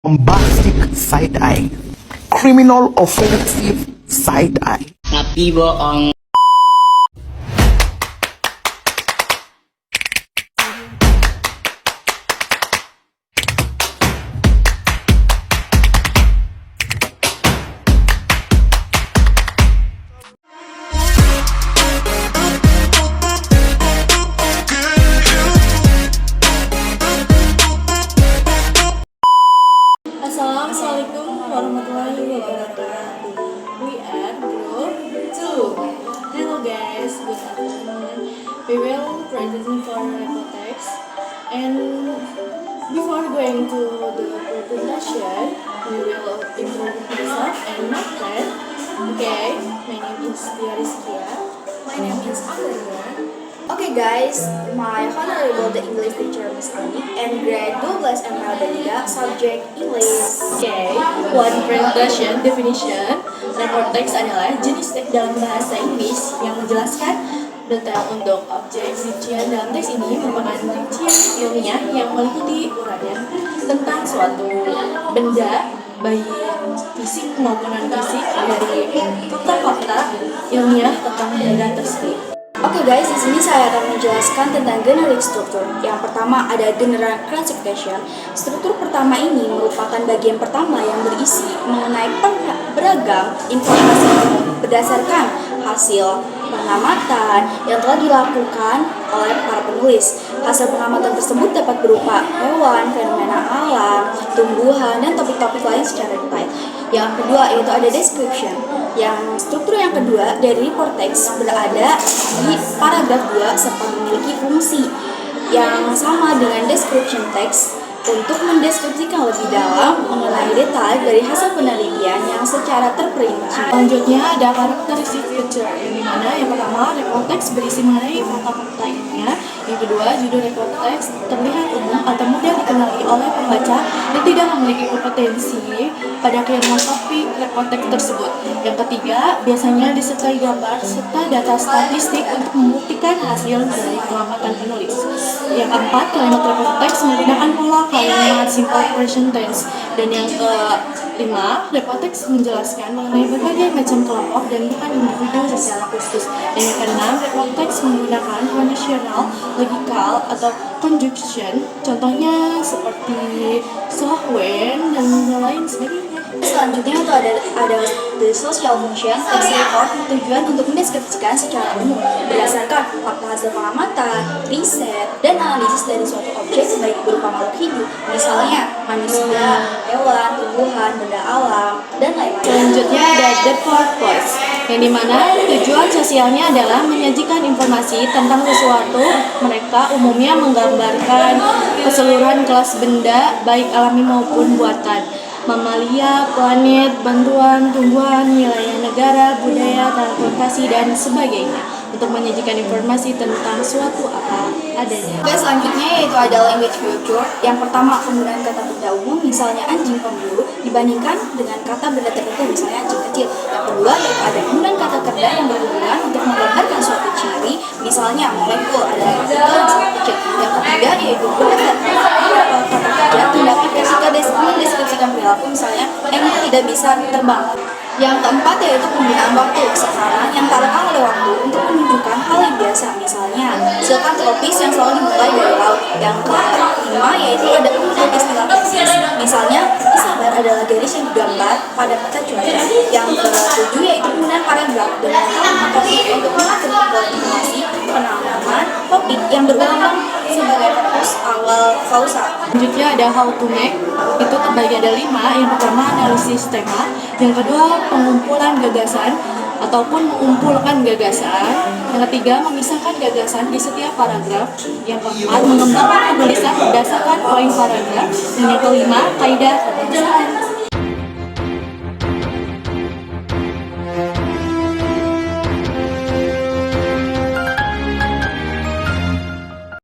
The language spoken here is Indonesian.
bombastic side eye, criminal offensive side eye. Tapi bohong. Assalamualaikum warahmatullahi wabarakatuh. We are group 2. Hello guys, good afternoon. We will present for Repotex. And before going to the presentation, we will introduce myself and my friend. Okay, my name is Tia Rizkia. My name is Amelia. Okay guys, my honorable the English teacher Miss Ani and grade 12 ML Benda subject English. Okay, one presentation definition. Repotex adalah jenis teks dalam bahasa Inggris yang menjelaskan detail untuk objek. Rincian dalam teks ini merupakan rincian ilmiah yang meliputi uraian tentang suatu benda, baik fisik maupun non-fisik, dari fakta-fakta ilmiah tentang benda tersebut. Oke guys, di sini saya akan menjelaskan tentang generic structure. Yang pertama ada general classification. Struktur pertama ini merupakan bagian pertama yang berisi mengenai beragam informasi berdasarkan hasil pengamatan yang telah dilakukan oleh para penulis. Hasil pengamatan tersebut dapat berupa hewan, fenomena alam, tumbuhan, dan topik-topik lain secara detail. Yang kedua yaitu ada description. Yang struktur yang kedua dari report text berada di paragraf 2 serta memiliki fungsi yang sama dengan description text untuk mendeskripsikan lebih dalam mengenai detail dari hasil penelitian yang secara terperinci. Selanjutnya ada karakteristik picture, yang dimana yang pertama report text berisi mengenai fakta-fakta ilmiah. Yang kedua, judul report text terlihat umum atau mudah dikenali oleh pembaca dan tidak memiliki kompetensi pada keilmuan topik report text tersebut. Yang ketiga, biasanya disertai gambar serta data statistik untuk membuktikan hasil dari pengamatan penulis. Yang keempat, kalimat report text menggunakan pola kalimat simple present tense. Dan yang kelima, report text menjelaskan mengenai berbagai macam kelompok dan bukan individu secara khusus. Dan yang keenam, report text menggunakan conditional, logical, atau conjunction, contohnya seperti so, when, dan lain sebagainya. Selanjutnya itu ada the social function as report, tujuan untuk mendeskripsikan secara umum berdasarkan fakta hasil pengamatan, riset, dan analisis dari suatu objek baik berupa makhluk hidup, misalnya manusia, hewan, tumbuhan, benda alam, dan lain-lain. Selanjutnya ada the purpose, yang dimana tujuan sosialnya adalah menyajikan informasi tentang sesuatu. Mereka umumnya menggambarkan keseluruhan kelas benda, baik alami maupun buatan, mamalia, planet, bantuan, tumbuhan, wilayah negara, budaya, transportasi, dan sebagainya, untuk menyajikan informasi tentang suatu apa adanya. Oke, selanjutnya yaitu ada language culture. Yang pertama, penggunaan kata benda umum, misalnya anjing pemburu, dibandingkan dengan kata benda tertentu, misalnya anjing kecil. Yang kedua yaitu ada penggunaan kata kerja yang berhubungan untuk menggambarkan suatu ciri, misalnya molekul adalah partikel yang sangat kecil. Yang ketiga yaitu penggunaan kata kerja tindakan ketika mendeskripsikan perilaku, misalnya yang tidak bisa terbang. Yang keempat yaitu penggunaan waktu. Sekarang yang tak lekang oleh waktu untuk menunjukkan hal yang biasa, misalnya silakan tropis yang selalu dimulai dari laut. Yang kelima yaitu ada penggunaan istilah teknis, misalnya isabar adalah garis yang digambar pada peta cuaca. Yang ketujuh yaitu penggunaan paragraf dengan kalimat topik untuk mengatur informasi penanaman topik yang berulang sebagai fokus awal kausa. Selanjutnya ada how to make, itu terbagi ada 5. Yang pertama analisis tema, yang kedua pengumpulan gagasan ataupun mengumpulkan gagasan, yang ketiga memisahkan gagasan di setiap paragraf, yang keempat mengembangkan penulisan berdasarkan poin paragraf, dan yang kelima kaidah